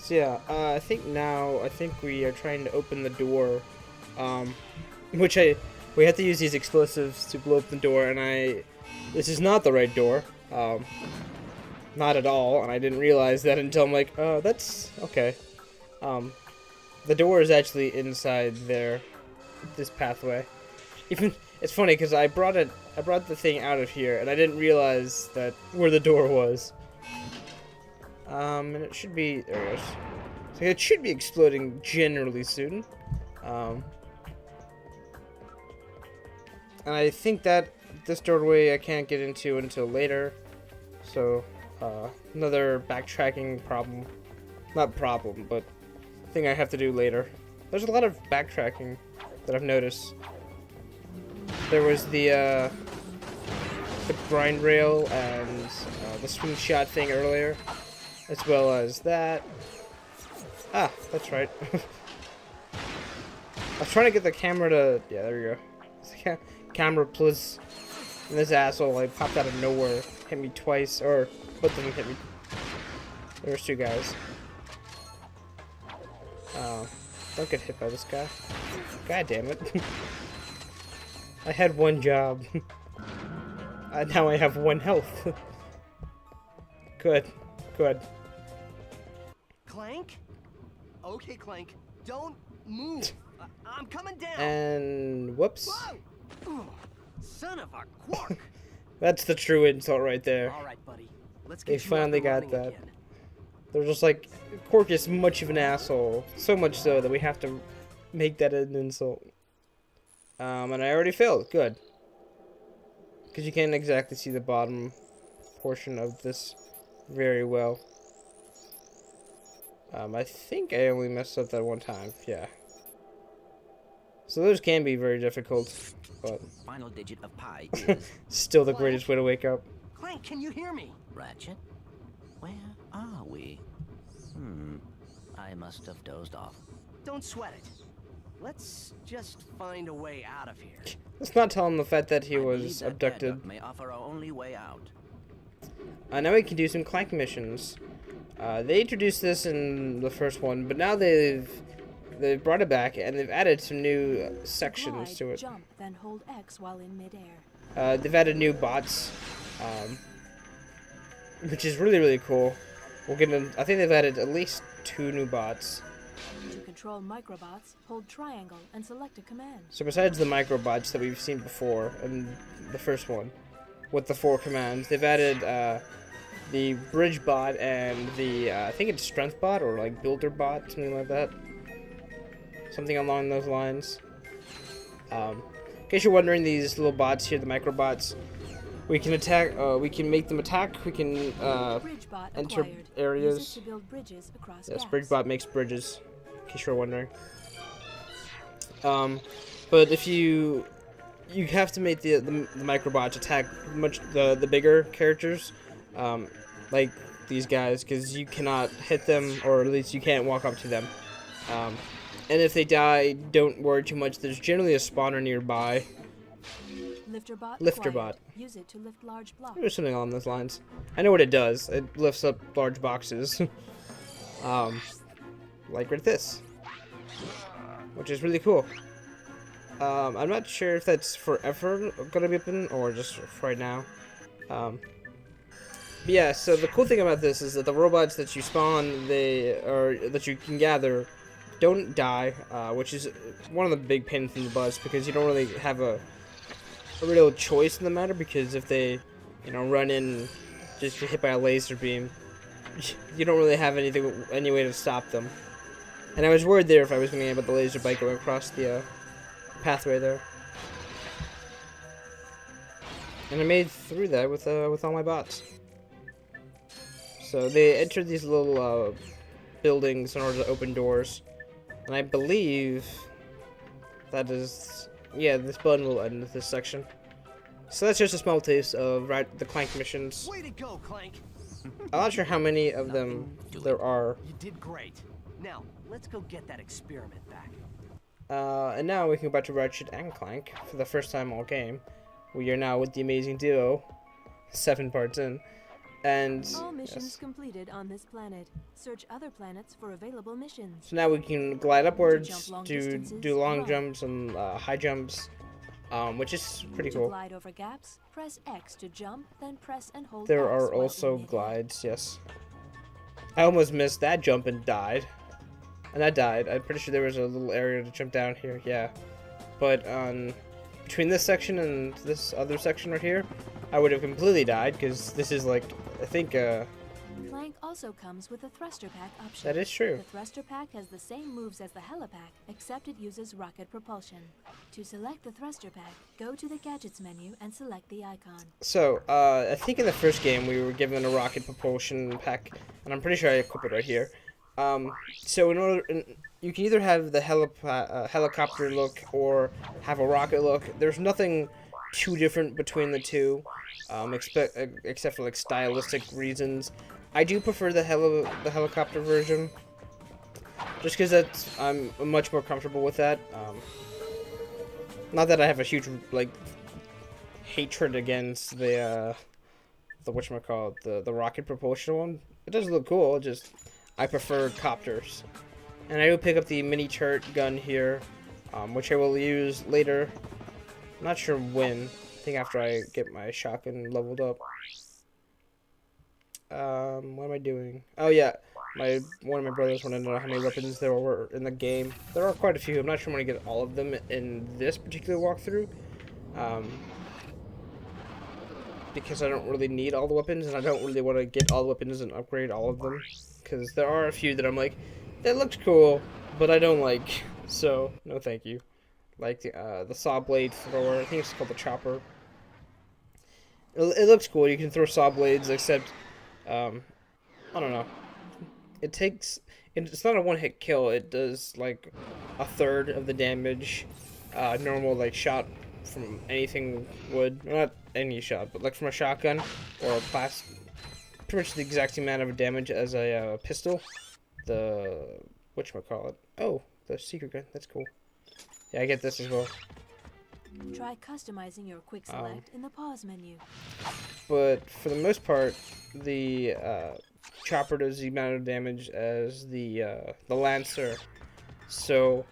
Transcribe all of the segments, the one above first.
So yeah, I think we are trying to open the door, um, which we have to use these explosives to blow up the door, and this is not the right door, not at all, and I didn't realize that until I'm like, oh, that's okay. The door is actually inside there, this pathway. Even it's funny because I brought the thing out of here, and I didn't realize that where the door was. And it should be there. It is. So it should be exploding generally soon. And I think that this doorway I can't get into until later. So another backtracking problem. Not problem, but thing I have to do later. There's a lot of backtracking that I've noticed. There was the grind rail and the swing shot thing earlier, as well as that. Ah, that's right. I was trying to get the camera to... Yeah, there you go. Camera plus... And this asshole, like, popped out of nowhere. Hit me twice, or... Both of them hit me. There's two guys. Don't get hit by this guy. God damn it. I had one job. Now I have one health. Good. Good. Clank? Okay, Clank. Don't move. I'm coming down. And whoops. Whoa! Son of a quark. That's the true insult right there. All right, buddy. Let's get They you finally up and got running that. again. They're just like, Cork is much of an asshole. So much so that we have to make that an insult. And I already failed. Good. Because you can't exactly see the bottom portion of this very well. I think I only messed up that one time. Yeah. So those can be very difficult, but Final digit of pi is still the greatest way to wake up. Clank, can you hear me? Ratchet. Where are we? I must have dozed off. Don't sweat it. Let's just find a way out of here. Let's not tell him the fact that he I believe was that abducted. viaduct may offer our only way out. Now we can do some Clank missions. They introduced this in the first one, but now they've brought it back and they've added some new sections to it. Jump, then hold X while in midair. They've added new bots, which is really cool. We'll get in, I think they've added at least 2 new bots. To control microbots, hold triangle and select a command. So besides the microbots that we've seen before in the first one, with the 4 commands, they've added the bridge bot and the I think it's strength bot or like builder bot, something like that. Something along those lines. In case you're wondering, these little bots here, the microbots, we can attack. We can make them attack. We can enter acquired. areas. Use it to build bridges across Yes, gaps. bridge bot makes bridges. In case you're wondering. But if you have to make the microbots attack the bigger characters, like these guys, because you cannot hit them, or at least you can't walk up to them. And if they die, don't worry too much. There's generally a spawner nearby. Lifter bot. Lifter acquired. bot. Use it to lift large blocks. Or something along those lines. I know what it does. It lifts up large boxes. Like with this. Which is really cool. I'm not sure if that's forever gonna be open or just for right now. But yeah, so the cool thing about this is that the robots that you spawn, that you can gather, don't die, which is one of the big pains in the butts, because you don't really have a real choice in the matter, because if they, run in, just get hit by a laser beam, you don't really have any way to stop them. And I was worried there if I was going to get the laser bike going across the pathway there. And I made through that with all my bots. So they entered these little buildings in order to open doors. And I believe that is... Yeah, this button will end this section. So that's just a small taste of the Clank missions. Way to go, Clank. I'm not sure how many of them there are. You did great. Now, let's go get that experiment back. And now we can go back to Ratchet and Clank for the first time all game. We are now with the amazing duo, 7 parts in. And All missions yes. completed on this planet. Search other planets for available missions. So now we can glide upwards, jump long do distances, long run. jumps and high jumps, which is pretty To cool. glide over gaps, press X to jump, then press and hold There X are while also in midair. glides, yes. I almost missed that jump and died. And I died. I'm pretty sure there was a little area to jump down here, yeah. But between this section and this other section right here, I would have completely died, because this is like, I think, Clank also comes with a thruster pack option. that is true. The thruster pack has the same moves as the helipack, except it uses rocket propulsion. To select the thruster pack, go to the gadgets menu and select the icon. So, I think in the first game we were given a rocket propulsion pack, and I'm pretty sure I equip it right here. So you can either have the helicopter look or have a rocket look. There's nothing too different between the two, except for like stylistic reasons. I do prefer the helicopter version, just because I'm much more comfortable with that. Not that I have a huge like hatred against the whatchamacallit, the rocket propulsion one. It does look cool. Just I prefer copters, and I will pick up the mini turret gun here, which I will use later. I'm not sure when. I think after I get my shotgun leveled up. What am I doing? Oh yeah, one of my brothers wanted to know how many weapons there were in the game. There are quite a few. I'm not sure I'm gonna get all of them in this particular walkthrough, because I don't really need all the weapons, and I don't really want to get all the weapons and upgrade all of them, because there are a few that I'm like, that looks cool, but I don't like. So no, thank you. Like the saw blade thrower. I think it's called the chopper. It looks cool. You can throw saw blades, except I don't know. It's not a one-hit kill. It does like a third of the damage normal like shot from anything would. Not any shot, but like from a shotgun or a pretty much the exact same amount of damage as a pistol. The whatchamacallit? Oh, the secret gun. That's cool. Yeah, I get this as well. Try customizing your quick select in the pause menu. But for the most part, the chopper does the amount of damage as the Lancer. So,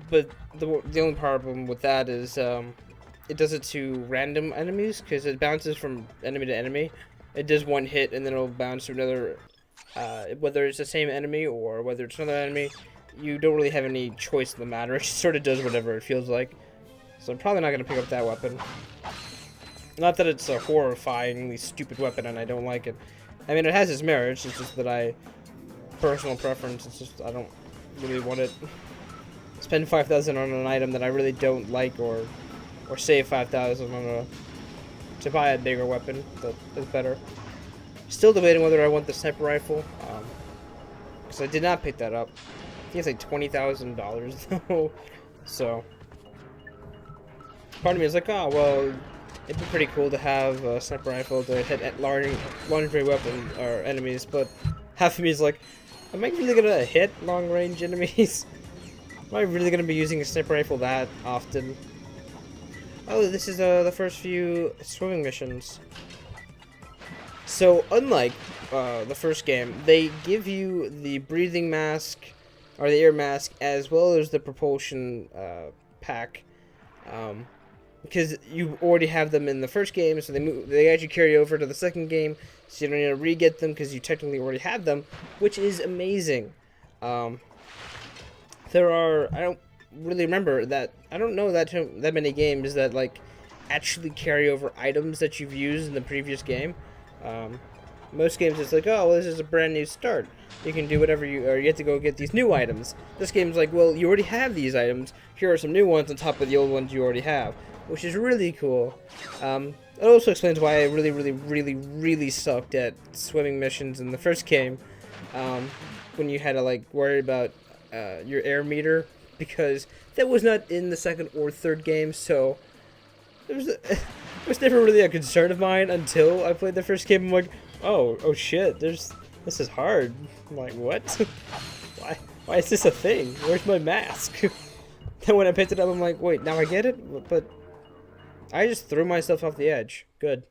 but the only problem with that is it does it to random enemies, because it bounces from enemy to enemy. It does one hit and then it'll bounce to another. Whether it's the same enemy or whether it's another enemy, you don't really have any choice in the matter. It just sort of does whatever it feels like. So I'm probably not going to pick up that weapon. Not that it's a horrifyingly stupid weapon and I don't like it. I mean, it has its merits. It's just that personal preference. It's just I don't really want it. Spend 5,000 on an item that I really don't like, or save 5,000 on to buy a bigger weapon that is better. Still debating whether I want the sniper rifle, because I did not pick that up. I think it's like $20,000 though. So part of me is like, oh well, it'd be pretty cool to have a sniper rifle to hit at long-range weapon or enemies, but half of me is like, am I really gonna hit long-range enemies? Am I really gonna be using a sniper rifle that often? Oh, this is the first few swimming missions. So unlike the first game, they give you the breathing mask or the air mask as well as the propulsion pack. Because you already have them in the first game, so they actually carry over to the second game, so you don't need to re-get them because you technically already have them, which is amazing. There are, I don't really remember that, I don't know that many games that like actually carry over items that you've used in the previous game. Most games it's like, oh, well, this is a brand new start. You can do whatever or you have to go get these new items. This game's like, well, you already have these items. Here are some new ones on top of the old ones you already have, which is really cool. It also explains why I really sucked at swimming missions in the first game, when you had to like worry about your air meter, because that was not in the second or third game, so it was never really a concern of mine until I played the first game. I'm like, oh shit, this is hard. I'm like, what? Why is this a thing? Where's my mask? Then when I picked it up, I'm like, wait, now I get it? But I just threw myself off the edge. Good.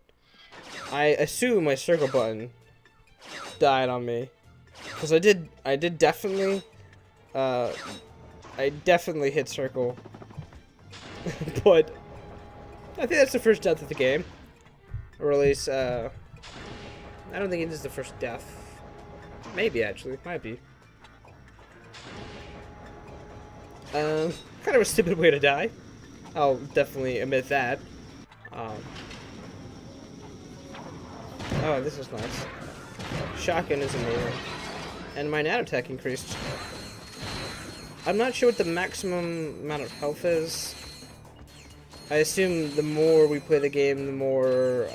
I assume my circle button died on me, because I did definitely, I definitely hit circle, but I think that's the first death of the game, or at least, I don't think it is the first death. Maybe actually, might be. Kind of a stupid way to die. I'll definitely admit that. Oh, this is nice. Shotgun is amazing. And my nanotech increased. I'm not sure what the maximum amount of health is. I assume the more we play the game, the more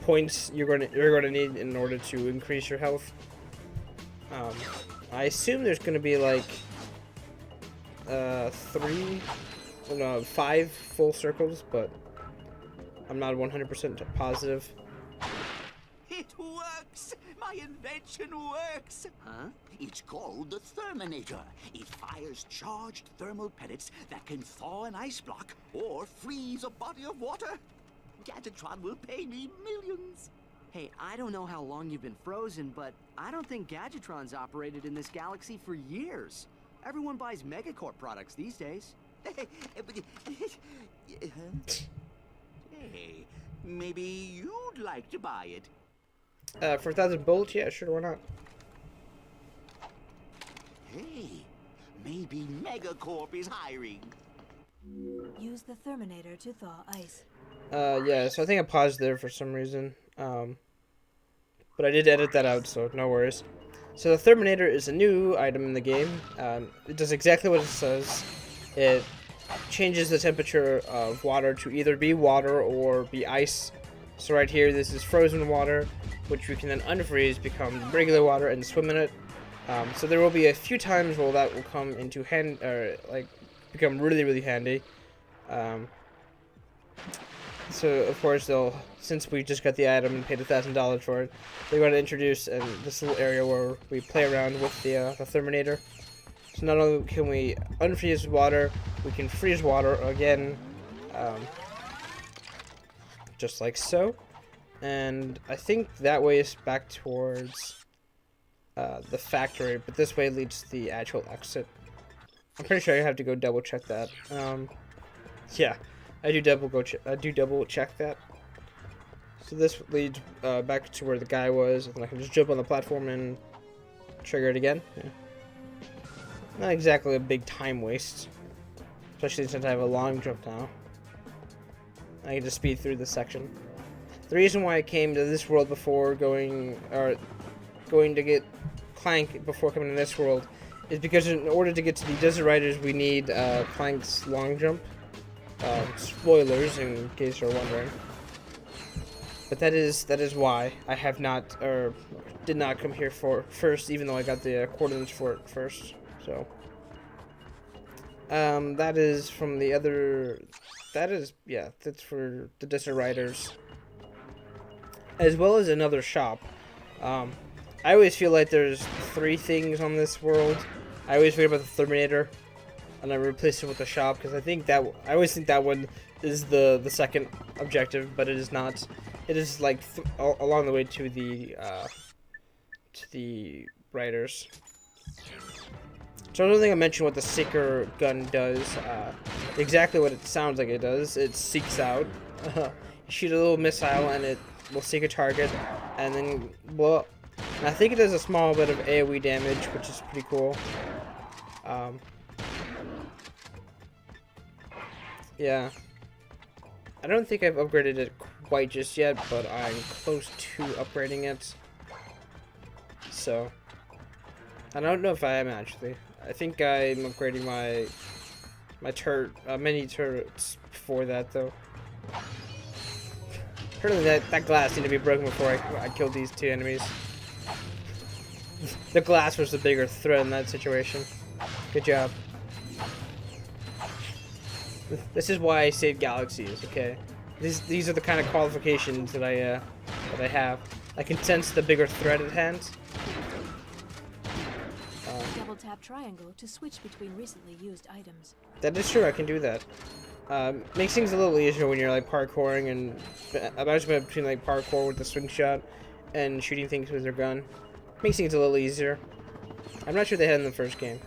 points you're gonna need in order to increase your health. I assume there's gonna be like 5 full circles, but I'm not 100% positive. It works! My invention works! Huh? It's called the Therminator. It fires charged thermal pellets that can thaw an ice block or freeze a body of water. Gadgetron will pay me millions. Hey, I don't know how long you've been frozen, but I don't think Gadgetron's operated in this galaxy for years. Everyone buys Megacorp products these days. Hey, maybe you'd like to buy it. For 1,000 bullets, yeah, sure, why not? Hey, maybe Megacorp is hiring. Use the Therminator to thaw ice. Yeah, so I think I paused there for some reason. But I did edit that out, so no worries. So the Therminator is a new item in the game. It does exactly what it says. It changes the temperature of water to either be water or be ice. So right here, this is frozen water, which we can then unfreeze, become regular water, and swim in it. So there will be a few times where that will come into become really, really handy. So of course since we just got the item and paid $1,000 for it, they're going to introduce this little area where we play around with the Therminator. So not only can we unfreeze water, we can freeze water again, just like so. And I think that way is back towards the factory, but this way leads to the actual exit. I'm pretty sure I have to go double check that. Yeah, I do double check that. So this leads back to where the guy was, and I can just jump on the platform and trigger it again. Yeah. Not exactly a big time waste, especially since I have a long jump now. I can just speed through this section. The reason why I came to this world before going to get Clank before coming to this world is because in order to get to the Desert Riders, we need Clank's long jump. Spoilers, in case you're wondering. But that is why I have not, or did not come here for first, even though I got the coordinates for it first. So that is from the other. That's for the Desert Riders, as well as another shop. I always feel like there's 3 things on this world. I always forget about the Terminator, and I replace it with the shop because I always think that one is the second objective, but it is not. It is like along the way to the Riders. So I don't think I mentioned what the Seeker gun does. Exactly what it sounds like it does. It seeks out. You shoot a little missile and it will seek a target and then blow up. And I think it does a small bit of AoE damage, which is pretty cool. Yeah. I don't think I've upgraded it quite just yet, but I'm close to upgrading it. So I don't know if I am actually. I think I'm upgrading my mini turrets before that though. Apparently that glass needed to be broken before I killed these 2 enemies. The glass was the bigger threat in that situation. Good job. This is why I save galaxies, okay? These are the kind of qualifications that I have. I can sense the bigger threat at hand. Double tap triangle to switch between recently used items. That is true, I can do that. Makes things a little easier when you're like parkouring and imagine between like parkour with the swing shot and shooting things with your gun. Makes things a little easier. I'm not sure they had in the first game.